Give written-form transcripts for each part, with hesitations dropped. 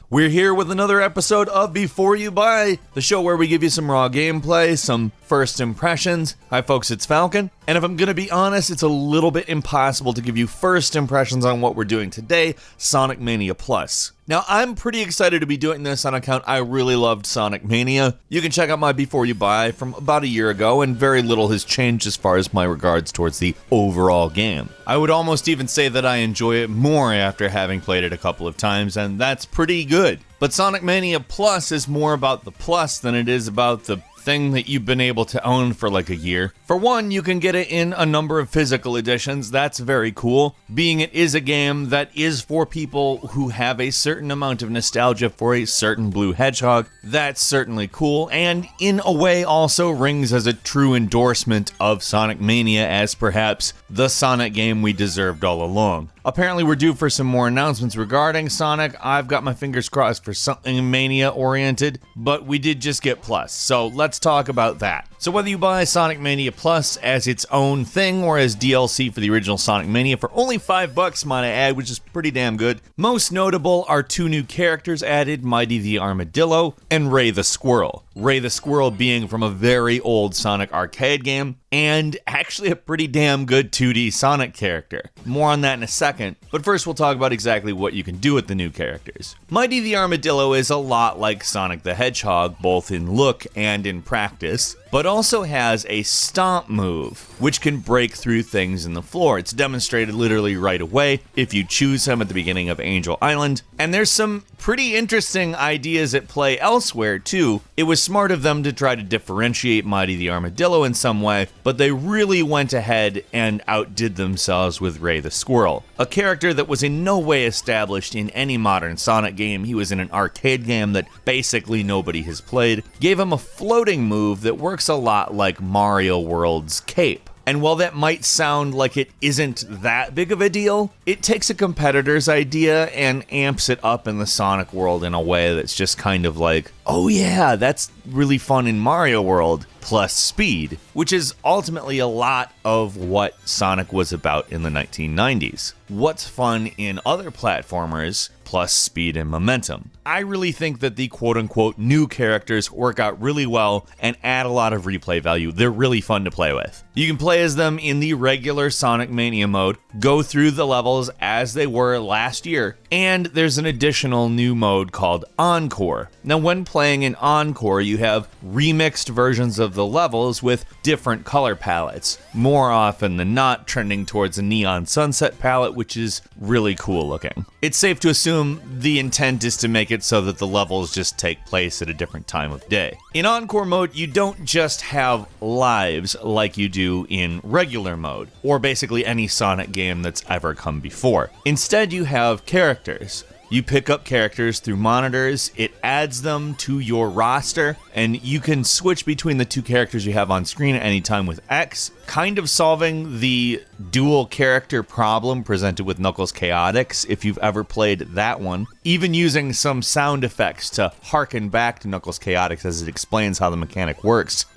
We're here with another episode of Before You Buy, the show where we give you some raw gameplay, some first impressions. Hi folks, it's Falcon, and if I'm gonna be honest, it's a little bit impossible to give you first impressions on what we're doing today, Sonic Mania Plus. Now, I'm pretty excited to be doing this on account I really loved Sonic Mania. You can check out my Before You Buy from about a year ago, and very little has changed as far as my regards towards the overall game. I would almost even say that I enjoy it more after having played it a couple of times, and that's pretty good. But Sonic Mania Plus is more about the plus than it is about the thing that you've been able to own for like a year. For one, you can get it in a number of physical editions. That's very cool, being it is a game that is for people who have a certain amount of nostalgia for a certain blue hedgehog. That's certainly cool, and in a way also rings as a true endorsement of Sonic Mania as perhaps the Sonic game we deserved all along. Apparently we're due for some more announcements regarding Sonic. I've got my fingers crossed for something Mania-oriented, but we did just get Plus, so let's talk about that. So whether you buy Sonic Mania Plus as its own thing or as DLC for the original Sonic Mania for only $5, might I add, which is pretty damn good. Most notable are two new characters added, Mighty the Armadillo and Ray the Squirrel. Ray the Squirrel being from a very old Sonic arcade game, and actually a pretty damn good 2D Sonic character. More on that in a second, but first we'll talk about exactly what you can do with the new characters. Mighty the Armadillo is a lot like Sonic the Hedgehog, both in look and in practice, but also has a stomp move, which can break through things in the floor. It's demonstrated literally right away if you choose him at the beginning of Angel Island, and there's some pretty interesting ideas at play elsewhere too. It was smart of them to try to differentiate Mighty the Armadillo in some way, but they really went ahead and outdid themselves with Ray the Squirrel, a character that was in no way established in any modern Sonic game. He was in an arcade game that basically nobody has played. Gave him a floating move that works a lot like Mario World's cape. And while that might sound like it isn't that big of a deal, it takes a competitor's idea and amps it up in the Sonic world in a way that's just kind of like, oh yeah, that's really fun in Mario World, plus speed, which is ultimately a lot of what Sonic was about in the 1990s. What's fun in other platformers, plus speed and momentum. I really think that the quote-unquote new characters work out really well and add a lot of replay value. They're really fun to play with. You can play as them in the regular Sonic Mania mode, go through the levels as they were last year, and there's an additional new mode called Encore. Now when playing in Encore, you have remixed versions of the levels with different color palettes, more often than not trending towards a neon sunset palette, which is really cool looking. It's safe to assume the intent is to make it so that the levels just take place at a different time of day. In Encore mode, you don't just have lives like you do in regular mode, or basically any Sonic game that's ever come before. Instead, you have characters. You pick up characters through monitors, it adds them to your roster, and you can switch between the two characters you have on screen at any time with X, kind of solving the dual character problem presented with Knuckles Chaotix, if you've ever played that one, even using some sound effects to harken back to Knuckles Chaotix as it explains how the mechanic works.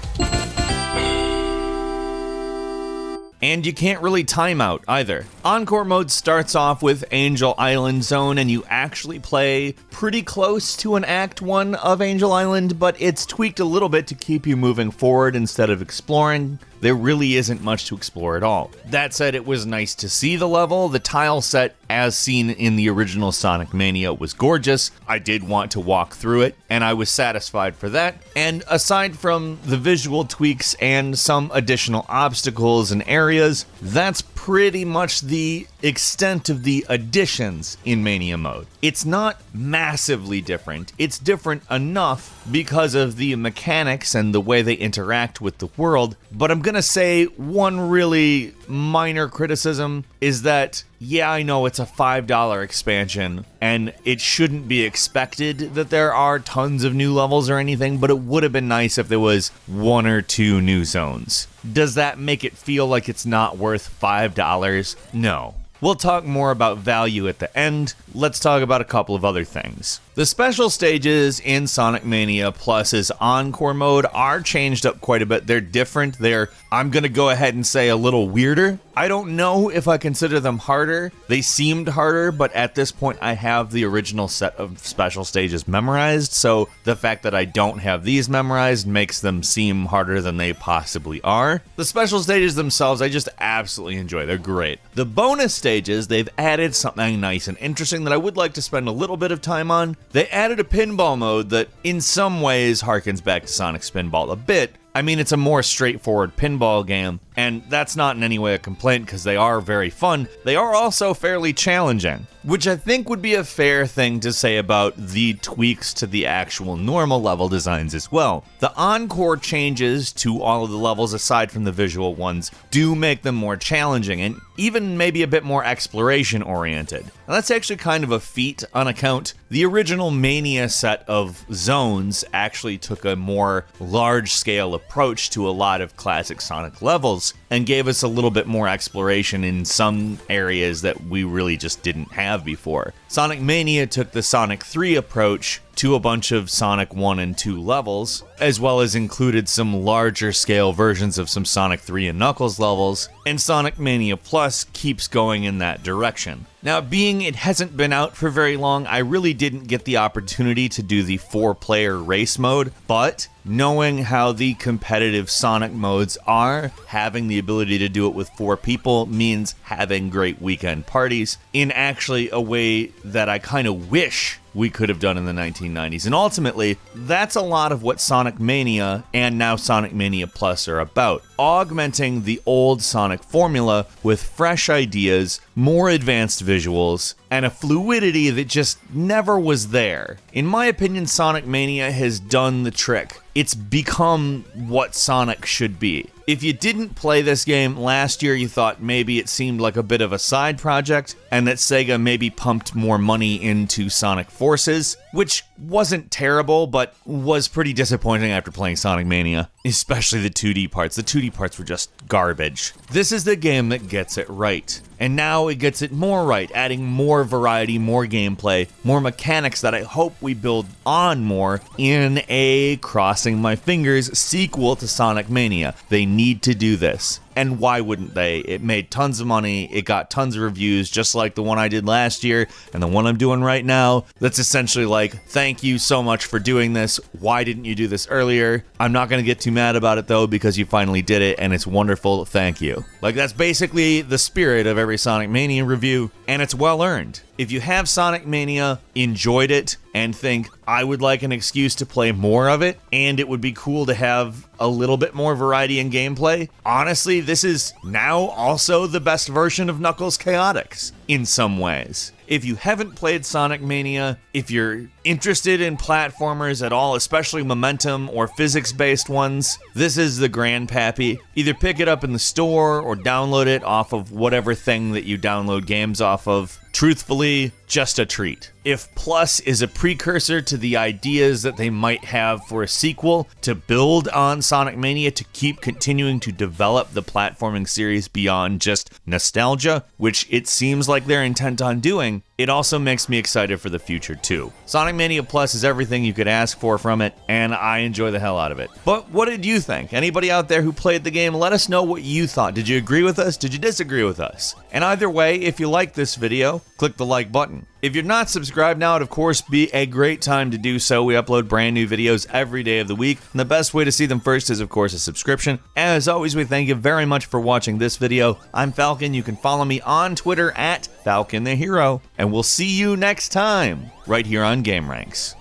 And you can't really time out either. Encore mode starts off with Angel Island Zone, and you actually play pretty close to an Act 1 of Angel Island, but it's tweaked a little bit to keep you moving forward instead of exploring. There really isn't much to explore at all. That said, it was nice to see the level. The tile set, as seen in the original Sonic Mania, was gorgeous. I did want to walk through it, and I was satisfied for that. And aside from the visual tweaks and some additional obstacles and areas, that's pretty much the extent of the additions in Mania mode. It's not massively different. It's different enough because of the mechanics and the way they interact with the world, but I'm gonna say one really minor criticism is that, yeah, I know it's a $5 expansion, and it shouldn't be expected that there are tons of new levels or anything, but it would have been nice if there was one or two new zones. Does that make it feel like it's not worth $5? No. We'll talk more about value at the end. Let's talk about a couple of other things. The special stages in Sonic Mania Plus's Encore mode are changed up quite a bit. They're different. I'm going to go ahead and say, a little weirder. I don't know if I consider them harder. They seemed harder, but at this point I have the original set of special stages memorized, so the fact that I don't have these memorized makes them seem harder than they possibly are. The special stages themselves, I just absolutely enjoy. They're great. The bonus stages, they've added something nice and interesting that I would like to spend a little bit of time on. They added a pinball mode that in some ways harkens back to Sonic Spinball a bit. I mean, it's a more straightforward pinball game, and that's not in any way a complaint because they are very fun. They are also fairly challenging, which I think would be a fair thing to say about the tweaks to the actual normal level designs as well. The Encore changes to all of the levels, aside from the visual ones, do make them more challenging and even maybe a bit more exploration oriented. Now, that's actually kind of a feat on account. The original Mania set of zones actually took a more large-scale approach to a lot of classic Sonic levels and gave us a little bit more exploration in some areas that we really just didn't have before. Sonic Mania took the Sonic 3 approach to a bunch of Sonic 1 and 2 levels, as well as included some larger scale versions of some Sonic 3 and Knuckles levels, and Sonic Mania Plus keeps going in that direction. Now, being it hasn't been out for very long, I really didn't get the opportunity to do the 4-player race mode, but knowing how the competitive Sonic modes are, having the ability to do it with 4 people means having great weekend parties in actually a way that I kind of wish we could have done in the 1990s. And ultimately, that's a lot of what Sonic Mania and now Sonic Mania Plus are about. Augmenting the old Sonic formula with fresh ideas, more advanced visuals, and a fluidity that just never was there. In my opinion, Sonic Mania has done the trick. It's become what Sonic should be. If you didn't play this game last year, you thought maybe it seemed like a bit of a side project, and that Sega maybe pumped more money into Sonic Forces, which wasn't terrible, but was pretty disappointing after playing Sonic Mania, especially the 2D parts. The 2D parts were just garbage. This is the game that gets it right. And now it gets it more right, adding more variety, more gameplay, more mechanics that I hope we build on more in a, crossing my fingers, sequel to Sonic Mania. They need to do this. And why wouldn't they? It made tons of money, it got tons of reviews, just like the one I did last year, and the one I'm doing right now. That's essentially like, thank you so much for doing this, why didn't you do this earlier? I'm not going to get too mad about it though, because you finally did it, and it's wonderful, thank you. Like, that's basically the spirit of every Sonic Mania review, and it's well earned. If you have Sonic Mania, enjoyed it, and think, I would like an excuse to play more of it, and it would be cool to have a little bit more variety in gameplay, honestly, this is now also the best version of Knuckles Chaotix, in some ways. If you haven't played Sonic Mania, if you're interested in platformers at all, especially momentum or physics-based ones, this is the grandpappy. Either pick it up in the store or download it off of whatever thing that you download games off of. Truthfully, just a treat. If Plus is a precursor to the ideas that they might have for a sequel to build on Sonic Mania to keep continuing to develop the platforming series beyond just nostalgia, which it seems like they're intent on doing, it also makes me excited for the future too. Sonic Mania Plus is everything you could ask for from it, and I enjoy the hell out of it. But what did you think? Anybody out there who played the game, let us know what you thought. Did you agree with us? Did you disagree with us? And either way, if you like this video, click the like button. If you're not subscribed now, it'd of course be a great time to do so. We upload brand new videos every day of the week, and the best way to see them first is of course a subscription. As always, we thank you very much for watching this video. I'm Falcon. You can follow me on Twitter at Falcon the Hero, and we'll see you next time right here on gameranx.